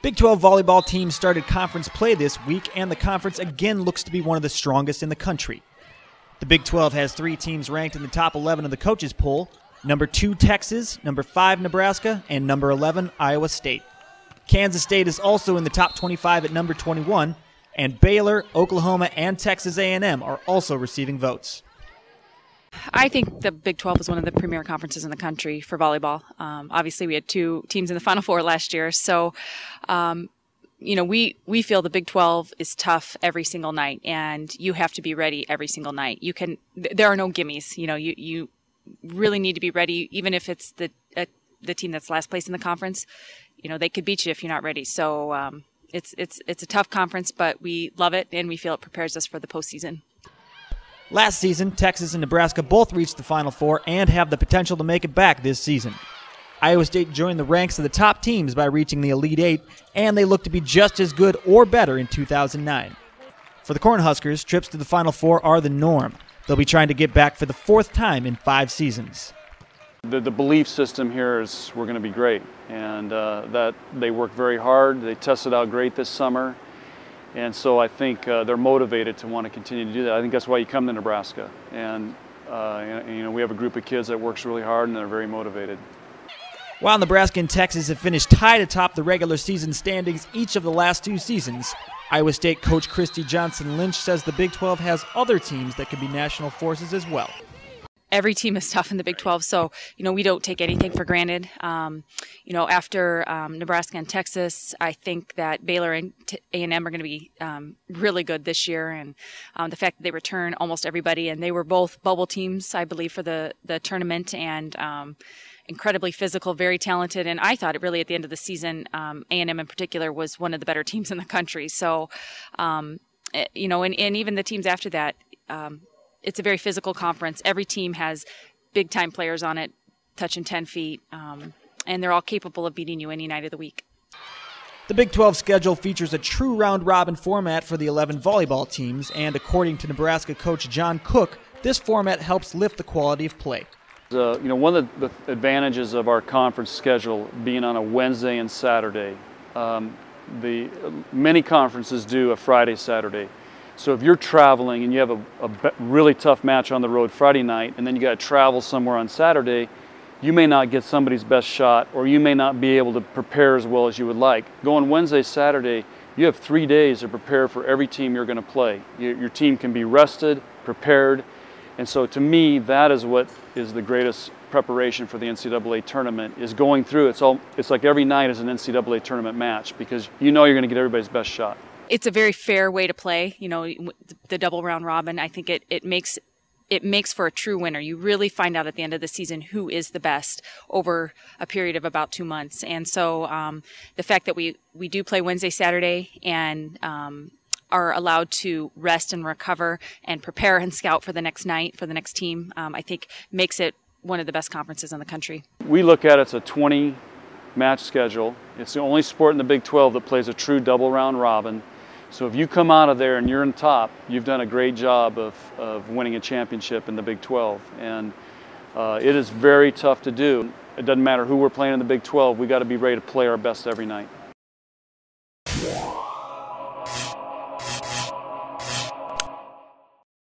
Big 12 volleyball teams started conference play this week, and the conference again looks to be one of the strongest in the country. The Big 12 has 3 teams ranked in the top 11 of the coaches poll: number 2 Texas, number 5 Nebraska, and number 11 Iowa State. Kansas State is also in the top 25 at number 21, and Baylor, Oklahoma, and Texas A&M are also receiving votes. I think the Big 12 is one of the premier conferences in the country for volleyball. Obviously, we had 2 teams in the Final Four last year, so we feel the Big 12 is tough every single night, and you have to be ready every single night. There are no gimmies. You really need to be ready, even if it's the team that's last place in the conference. They could beat you if you're not ready. So it's a tough conference, but we love it, and we feel it prepares us for the postseason. Last season, Texas and Nebraska both reached the Final Four and have the potential to make it back this season. Iowa State joined the ranks of the top teams by reaching the Elite Eight, and they look to be just as good or better in 2009. For the Cornhuskers, trips to the Final Four are the norm. They'll be trying to get back for the 4th time in 5 seasons. The belief system here is we're going to be great, and that they work very hard. They tested out great this summer. And so I think they're motivated to want to continue to do that. I think that's why you come to Nebraska. And we have a group of kids that works really hard, and they're very motivated. While Nebraska and Texas have finished tied atop the regular season standings each of the last 2 seasons, Iowa State coach Christy Johnson-Lynch says the Big 12 has other teams that can be national forces as well. Every team is tough in the Big 12, so we don't take anything for granted. After Nebraska and Texas, I think that Baylor and A&M are going to be really good this year, and the fact that they return almost everybody, and they were both bubble teams, I believe, for the tournament, and incredibly physical, very talented, and I thought it really at the end of the season, A&M in particular was one of the better teams in the country. So, and even the teams after that. It's a very physical conference. Every team has big-time players on it, touching 10 feet, and they're all capable of beating you any night of the week. The Big 12 schedule features a true round-robin format for the 11 volleyball teams, and according to Nebraska coach John Cook, this format helps lift the quality of play. One of the advantages of our conference schedule being on a Wednesday and Saturday, many conferences do a Friday, Saturday. So if you're traveling and you have a really tough match on the road Friday night, and then you got to travel somewhere on Saturday, you may not get somebody's best shot, or you may not be able to prepare as well as you would like. Going Wednesday, Saturday, you have 3 days to prepare for every team you're going to play. Your team can be rested, prepared, and so to me, that is what is the greatest preparation for the NCAA tournament, is going through. It's like every night is an NCAA tournament match, because you're going to get everybody's best shot. It's a very fair way to play, the double round robin. I think it makes for a true winner. You really find out at the end of the season who is the best over a period of about 2 months. And so the fact that we do play Wednesday, Saturday, and are allowed to rest and recover and prepare and scout for the next night, for the next team, I think makes it one of the best conferences in the country. We look at it's a 20-match schedule. It's the only sport in the Big 12 that plays a true double round robin. So if you come out of there and you're in top, you've done a great job of winning a championship in the Big 12. And it is very tough to do. It doesn't matter who we're playing in the Big 12. We got to be ready to play our best every night.